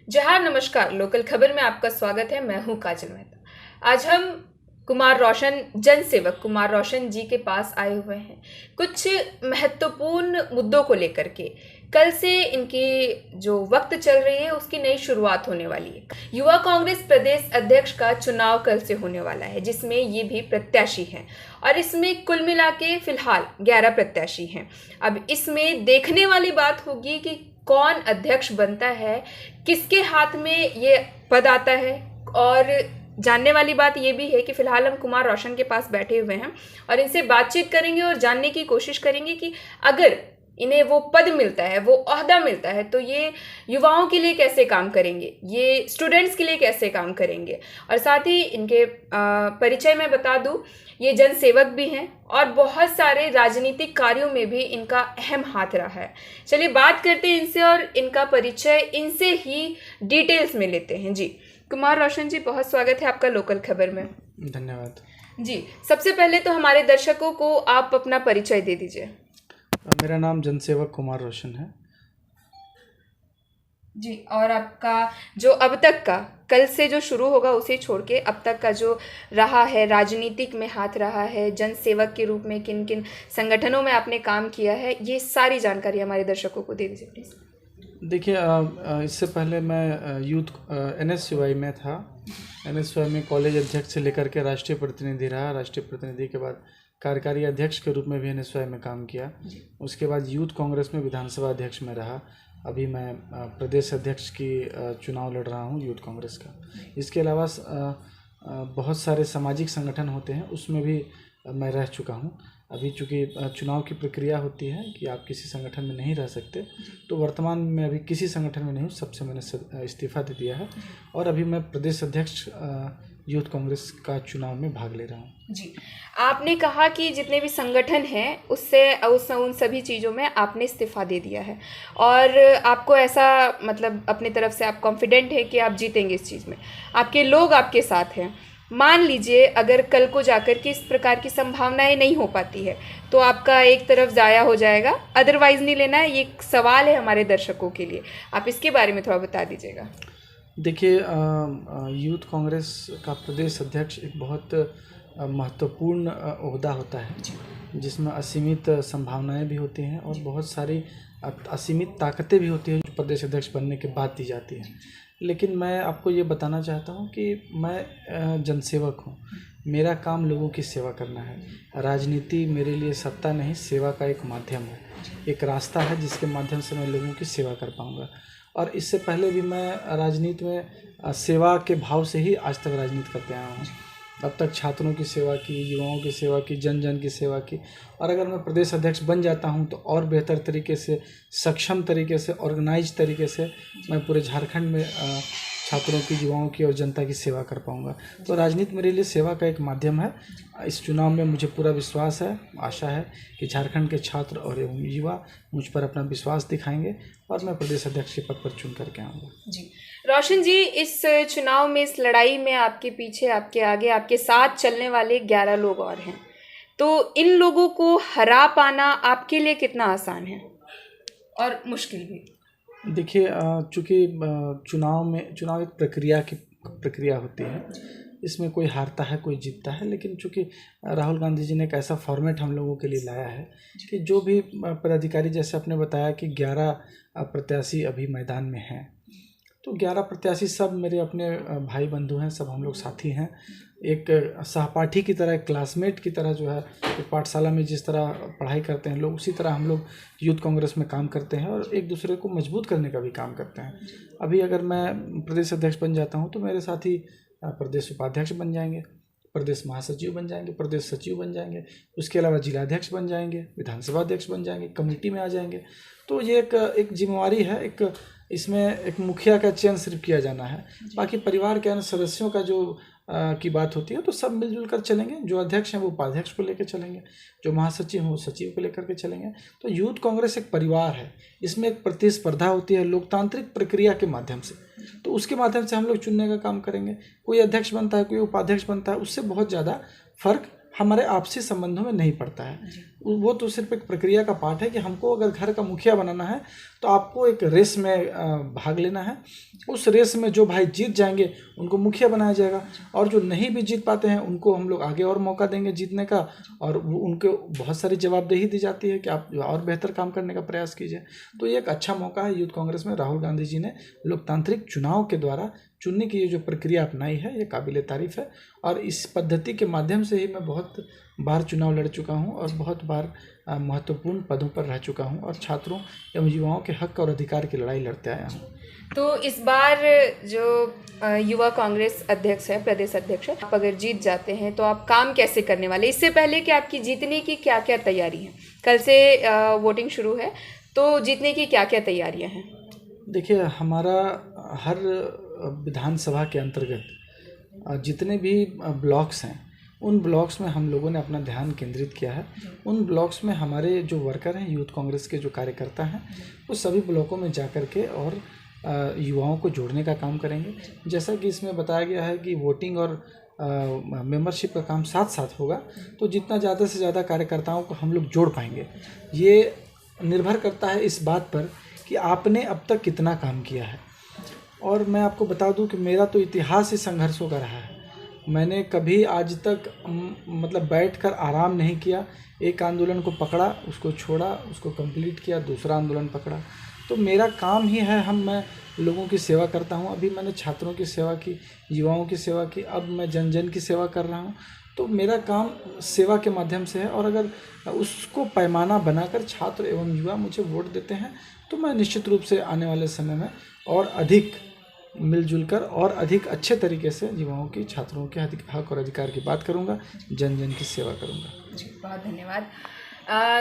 जहां नमस्कार, लोकल खबर में आपका स्वागत है। मैं हूं काजल मेहता। आज हम कुमार रोशन, जन सेवक कुमार रोशन जी के पास आए हुए हैं कुछ महत्वपूर्ण मुद्दों को लेकर के। कल से इनकी जो वक्त चल रही है उसकी नई शुरुआत होने वाली है। युवा कांग्रेस प्रदेश अध्यक्ष का चुनाव कल से होने वाला है, जिसमें ये भी प्रत्याशी हैं और इसमें कुल मिला के फिलहाल 11 प्रत्याशी हैं। अब इसमें देखने वाली बात होगी कि कौन अध्यक्ष बनता है, किसके हाथ में ये पद आता है। और जानने वाली बात ये भी है कि फिलहाल हम कुमार रोशन के पास बैठे हुए हैं और इनसे बातचीत करेंगे और जानने की कोशिश करेंगे कि अगर इन्हें वो पद मिलता है, वो ओहदा मिलता है, तो ये युवाओं के लिए कैसे काम करेंगे, ये स्टूडेंट्स के लिए कैसे काम करेंगे। और साथ ही इनके परिचय में बता दूं, ये जन सेवक भी हैं और बहुत सारे राजनीतिक कार्यों में भी इनका अहम हाथ रहा है। चलिए बात करते हैं इनसे और इनका परिचय इनसे ही डिटेल्स में लेते हैं। जी कुमार रोशन जी, बहुत स्वागत है आपका लोकल खबर में। धन्यवाद जी, सबसे पहले तो हमारे दर्शकों को आप अपना परिचय दे दीजिए। मेरा नाम जनसेवक कुमार रोशन है जी, और आपका जो अब तक का, कल से जो शुरू होगा उसे छोड़ के अब तक का जो रहा है, राजनीतिक में हाथ रहा है, जन सेवक के रूप में किन किन संगठनों में आपने काम किया है, ये सारी जानकारी हमारे दर्शकों को दे दीजिए प्लीज़। देखिए, इससे पहले मैं यूथ NSUI में था। NSUI में कॉलेज अध्यक्ष से लेकर के राष्ट्रीय प्रतिनिधि रहा। राष्ट्रीय प्रतिनिधि के बाद कार्यकारी अध्यक्ष के रूप में भी NSUI में काम किया। उसके बाद यूथ कांग्रेस में विधानसभा अध्यक्ष में रहा। अभी मैं प्रदेश अध्यक्ष की चुनाव लड़ रहा हूँ यूथ कांग्रेस का। इसके अलावा बहुत सारे सामाजिक संगठन होते हैं, उसमें भी मैं रह चुका हूँ। अभी चूँकि चुनाव की प्रक्रिया होती है कि आप किसी संगठन में नहीं रह सकते, तो वर्तमान में अभी किसी संगठन में नहीं हूँ, सबसे मैंने इस्तीफ़ा दे दिया है और अभी मैं प्रदेश अध्यक्ष यूथ कांग्रेस का चुनाव में भाग ले रहा हूँ। जी, आपने कहा कि जितने भी संगठन हैं उन सभी चीज़ों में आपने इस्तीफ़ा दे दिया है और आपको ऐसा, मतलब अपनी तरफ से आप कॉन्फिडेंट है कि आप जीतेंगे इस चीज़ में, आपके लोग आपके साथ हैं। मान लीजिए अगर कल को जाकर के इस प्रकार की संभावनाएं नहीं हो पाती है तो आपका एक तरफ ज़ाया हो जाएगा, अदरवाइज़ नहीं लेना है। ये एक सवाल है हमारे दर्शकों के लिए, आप इसके बारे में थोड़ा बता दीजिएगा। देखिए, यूथ कांग्रेस का प्रदेश अध्यक्ष एक बहुत महत्वपूर्ण ओहदा होता है, जिसमें असीमित संभावनाएं भी होती हैं और बहुत सारी असीमित ताकतें भी होती हैं जो प्रदेश अध्यक्ष बनने के बाद दी जाती हैं। लेकिन मैं आपको ये बताना चाहता हूँ कि मैं जनसेवक हूँ। मेरा काम लोगों की सेवा करना है। राजनीति मेरे लिए सत्ता नहीं, सेवा का एक माध्यम है, एक रास्ता है जिसके माध्यम से मैं लोगों की सेवा कर पाऊँगा। और इससे पहले भी मैं राजनीति में सेवा के भाव से ही आज तक राजनीति करते आया हूँ। अब तक छात्रों की सेवा की, युवाओं की सेवा की, जन जन की सेवा की। और अगर मैं प्रदेश अध्यक्ष बन जाता हूं तो और बेहतर तरीके से, सक्षम तरीके से, ऑर्गेनाइज तरीके से मैं पूरे झारखंड में छात्रों की, युवाओं की और जनता की सेवा कर पाऊंगा। तो राजनीति मेरे लिए सेवा का एक माध्यम है। इस चुनाव में मुझे पूरा विश्वास है, आशा है कि झारखंड के छात्र और युवा मुझ पर अपना विश्वास दिखाएंगे और मैं प्रदेश अध्यक्ष के पद पर चुन करके आऊँगा। जी रोशन जी, इस चुनाव में, इस लड़ाई में आपके पीछे, आपके आगे, आपके साथ चलने वाले 11 लोग और हैं, तो इन लोगों को हरा पाना आपके लिए कितना आसान है और मुश्किल भी? देखिए, चूँकि चुनाव एक प्रक्रिया होती है। इसमें कोई हारता है, कोई जीतता है, लेकिन चूँकि राहुल गांधी जी ने एक ऐसा फॉर्मेट हम लोगों के लिए लाया है कि जो भी पदाधिकारी, जैसे आपने बताया कि 11 प्रत्याशी अभी मैदान में हैं, तो 11 प्रत्याशी सब मेरे अपने भाई बंधु हैं, सब हम लोग साथी हैं। एक सहपाठी की तरह, एक क्लासमेट की तरह जो है, एक पाठशाला में जिस तरह पढ़ाई करते हैं लोग, उसी तरह हम लोग यूथ कांग्रेस में काम करते हैं और एक दूसरे को मजबूत करने का भी काम करते हैं। अभी अगर मैं प्रदेश अध्यक्ष बन जाता हूं तो मेरे साथी प्रदेश उपाध्यक्ष बन जाएंगे, प्रदेश महासचिव बन जाएंगे, प्रदेश सचिव बन जाएंगे, उसके अलावा जिलाध्यक्ष बन जाएंगे, विधानसभा अध्यक्ष बन जाएंगे, कमेटी में आ जाएंगे। तो ये एक जिम्मेवारी है, इसमें एक मुखिया का चयन सिर्फ किया जाना है। बाकी परिवार के अन्य सदस्यों का जो की बात होती है तो सब मिलजुल कर चलेंगे। जो अध्यक्ष हैं वो उपाध्यक्ष को लेकर चलेंगे, जो महासचिव हैं वो सचिव को लेकर के चलेंगे। तो यूथ कांग्रेस एक परिवार है, इसमें एक प्रतिस्पर्धा होती है लोकतांत्रिक प्रक्रिया के माध्यम से, तो उसके माध्यम से हम लोग चुनने का काम करेंगे। कोई अध्यक्ष बनता है, कोई उपाध्यक्ष बनता है, उससे बहुत ज़्यादा फर्क हमारे आपसी संबंधों में नहीं पड़ता है। वो तो सिर्फ एक प्रक्रिया का पार्ट है कि हमको अगर घर का मुखिया बनाना है तो आपको एक रेस में भाग लेना है। उस रेस में जो भाई जीत जाएंगे उनको मुखिया बनाया जाएगा, और जो नहीं भी जीत पाते हैं उनको हम लोग आगे और मौका देंगे जीतने का, और वो उनको बहुत सारी जवाबदेही दी जाती है कि आप और बेहतर काम करने का प्रयास कीजिए। तो ये एक अच्छा मौका है यूथ कांग्रेस में। राहुल गांधी जी ने लोकतांत्रिक चुनाव के द्वारा चुनने की ये जो प्रक्रिया अपनाई है, ये काबिल तारीफ़ है। और इस पद्धति के माध्यम से ही मैं बहुत बार चुनाव लड़ चुका हूँ और बहुत बार महत्वपूर्ण पदों पर रह चुका हूँ और छात्रों एवं युवाओं के हक और अधिकार की लड़ाई लड़ते आया हूँ। तो इस बार जो युवा कांग्रेस अध्यक्ष है, प्रदेश अध्यक्ष है, आप अगर जीत जाते हैं तो आप काम कैसे करने वाले? इससे पहले कि आपकी जीतने की क्या क्या तैयारी है? कल से वोटिंग शुरू है, तो जीतने की क्या क्या तैयारियां हैं? देखिए, हमारा हर विधानसभा के अंतर्गत जितने भी ब्लॉक्स हैं, उन ब्लॉक्स में हम लोगों ने अपना ध्यान केंद्रित किया है। उन ब्लॉक्स में हमारे जो वर्कर हैं, यूथ कांग्रेस के जो कार्यकर्ता हैं, वो सभी ब्लॉकों में जा कर के और युवाओं को जोड़ने का काम करेंगे। जैसा कि इसमें बताया गया है कि वोटिंग और मेंबरशिप का काम साथ साथ होगा, तो जितना ज़्यादा से ज़्यादा कार्यकर्ताओं को हम लोग जोड़ पाएंगे, ये निर्भर करता है इस बात पर कि आपने अब तक कितना काम किया है। और मैं आपको बता दूं कि मेरा तो इतिहास ही संघर्षों का रहा है। मैंने कभी आज तक मतलब बैठकर आराम नहीं किया। एक आंदोलन को पकड़ा, उसको छोड़ा, उसको कंप्लीट किया, दूसरा आंदोलन पकड़ा। तो मेरा काम ही है, मैं लोगों की सेवा करता हूँ। अभी मैंने छात्रों की सेवा की, युवाओं की सेवा की, अब मैं जन जन की सेवा कर रहा हूँ। तो मेरा काम सेवा के माध्यम से है, और अगर उसको पैमाना बनाकर छात्र एवं युवा मुझे वोट देते हैं तो मैं निश्चित रूप से आने वाले समय में और अधिक मिलजुल कर और अधिक अच्छे तरीके से युवाओं की, छात्रों के हक और अधिकार की बात करूंगा, जन जन की सेवा करूंगा। जी, बहुत धन्यवाद।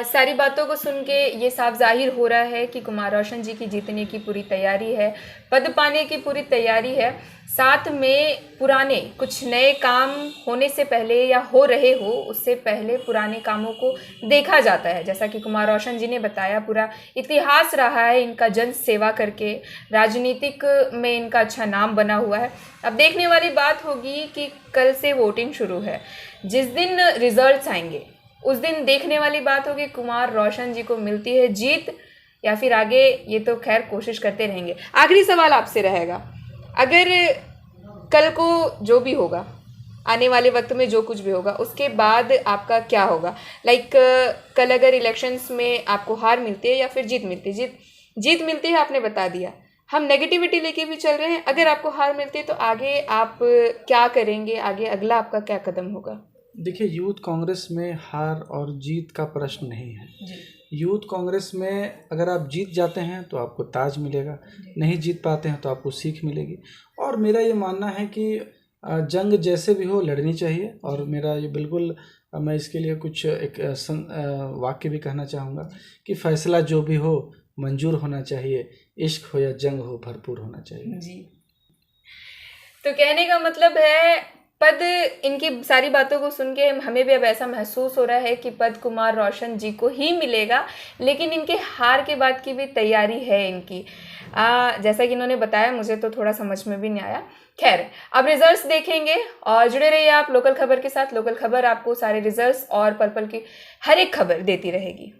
सारी बातों को सुन के ये साफ जाहिर हो रहा है कि कुमार रोशन जी की जीतने की पूरी तैयारी है, पद पाने की पूरी तैयारी है। साथ में पुराने कुछ नए काम होने से पहले या हो रहे हो उससे पहले पुराने कामों को देखा जाता है। जैसा कि कुमार रोशन जी ने बताया, पूरा इतिहास रहा है इनका जन सेवा करके, राजनीतिक में इनका अच्छा नाम बना हुआ है। अब देखने वाली बात होगी कि कल से वोटिंग शुरू है, जिस दिन रिजल्ट्स आएंगे उस दिन देखने वाली बात होगी कुमार रोशन जी को मिलती है जीत या फिर आगे, ये तो खैर कोशिश करते रहेंगे। आखिरी सवाल आपसे रहेगा, अगर कल को जो भी होगा, आने वाले वक्त में जो कुछ भी होगा, उसके बाद आपका क्या होगा? कल अगर इलेक्शंस में आपको हार मिलती है या फिर जीत मिलती है, जीत मिलती है आपने बता दिया, हम नेगेटिविटी लेके भी चल रहे हैं। अगर आपको हार मिलती है तो आगे आप क्या करेंगे? आगे अगला आपका क्या कदम होगा? देखिए, यूथ कांग्रेस में हार और जीत का प्रश्न नहीं है। यूथ कांग्रेस में अगर आप जीत जाते हैं तो आपको ताज मिलेगा, नहीं जीत पाते हैं तो आपको सीख मिलेगी। और मेरा ये मानना है कि जंग जैसे भी हो लड़नी चाहिए, और मेरा ये बिल्कुल, मैं इसके लिए कुछ एक वाक्य भी कहना चाहूँगा कि फैसला जो भी हो मंजूर होना चाहिए, इश्क हो या जंग हो भरपूर होना चाहिए। जी, तो कहने का मतलब है पद, इनकी सारी बातों को सुन के हमें भी अब ऐसा महसूस हो रहा है कि पद कुमार रोशन जी को ही मिलेगा, लेकिन इनके हार के बाद की भी तैयारी है इनकी। जैसा कि इन्होंने बताया, मुझे तो थोड़ा समझ में भी नहीं आया। खैर, अब रिजल्ट्स देखेंगे और जुड़े रहिए आप लोकल खबर के साथ। लोकल खबर आपको सारे रिजल्ट्स और पल पल की हर एक खबर देती रहेगी।